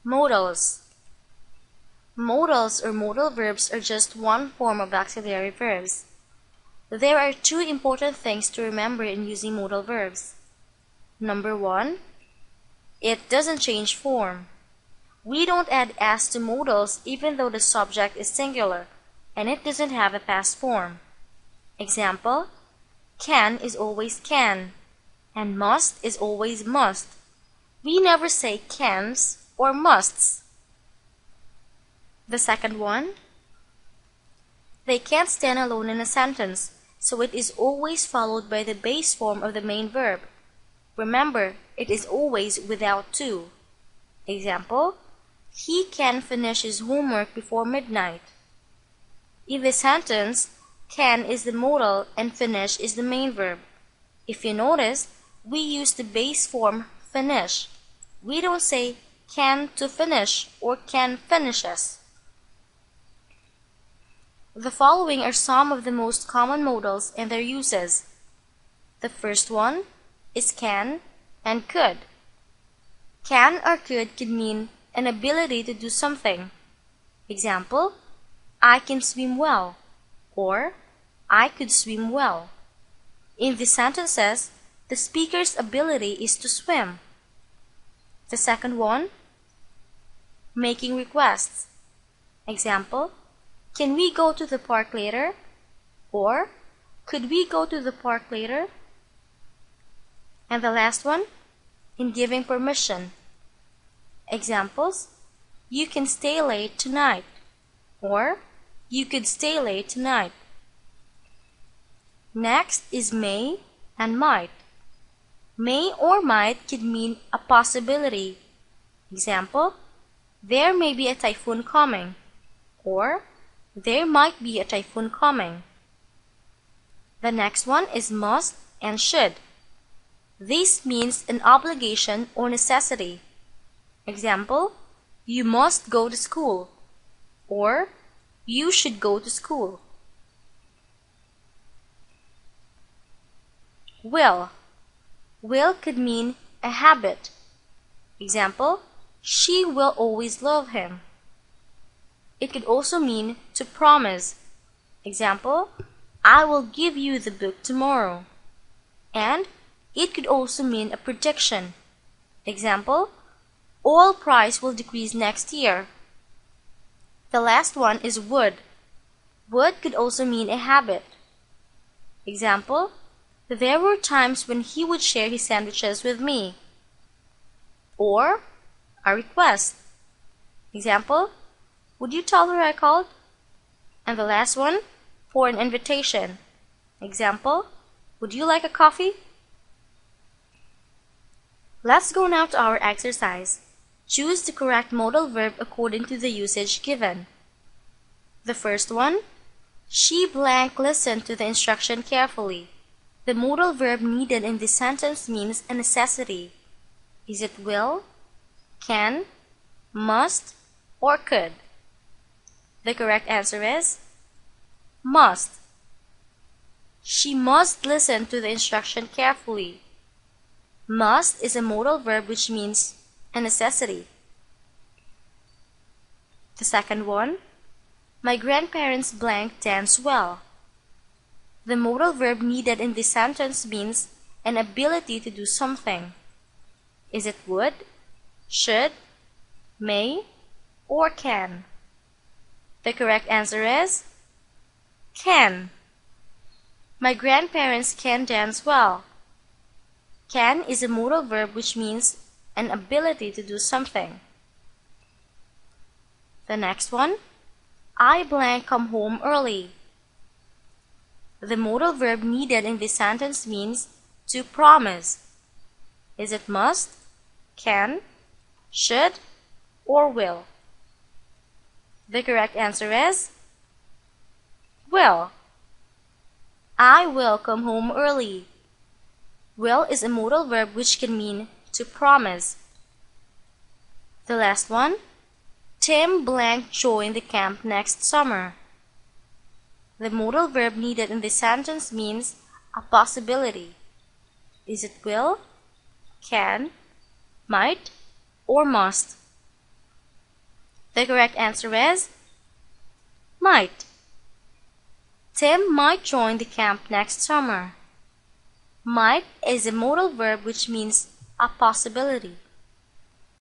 Modals. Modals or modal verbs are just one form of auxiliary verbs. There are two important things to remember in using modal verbs. Number one, it doesn't change form. We don't add s to modals even though the subject is singular and it doesn't have a past form. Example, can is always can, and must is always must. We never say cans or musts. The second one, they can't stand alone in a sentence, so it is always followed by the base form of the main verb. Remember, it is always without to. Example, he can finish his homework before midnight. In this sentence, can is the modal and finish is the main verb. If you notice, we use the base form finish. We don't say can to finish or can finishes. The following are some of the most common modals and their uses. The first one is can and could. Can or could mean an ability to do something. Example, I can swim well, or I could swim well. In these sentences, the speaker's ability is to swim. The second one, making requests. Example, can we go to the park later? Or, could we go to the park later? And the last one, in giving permission. Examples, you can stay late tonight. Or, you could stay late tonight. Next is may and might. May or might could mean a possibility. Example, there may be a typhoon coming. Or, there might be a typhoon coming. The next one is must and should. This means an obligation or necessity. Example, you must go to school, or you should go to school. Will. Will could mean a habit. Example, she will always love him. It could also mean to promise. Example, I will give you the book tomorrow. And it could also mean a prediction. Example, oil price will decrease next year. The last one is would. Would could also mean a habit. Example, there were times when he would share his sandwiches with me. Or a request. Example, would you tell her I called? And the last one, for an invitation. Example, would you like a coffee? Let's go now to our exercise. Choose the correct modal verb according to the usage given. The first one, she blank listened to the instruction carefully. The modal verb needed in this sentence means a necessity. Is it will, can, must, or could? The correct answer is must. She must listen to the instruction carefully. Must is a modal verb which means a necessity. The second one, my grandparents blank dance well. The modal verb needed in this sentence means an ability to do something. Is it would, should, may, or can? The correct answer is can. My grandparents can dance well. Can is a modal verb which means an ability to do something. The next one, I blank come home early. The modal verb needed in this sentence means to promise. Is it must, can, should, or will? The correct answer is will. I will come home early. Will is a modal verb which can mean to promise. The last one, Tim blank join the camp next summer. The modal verb needed in this sentence means a possibility. Is it will, can, might, or must? The correct answer is might. Tim might join the camp next summer. Might is a modal verb which means a possibility.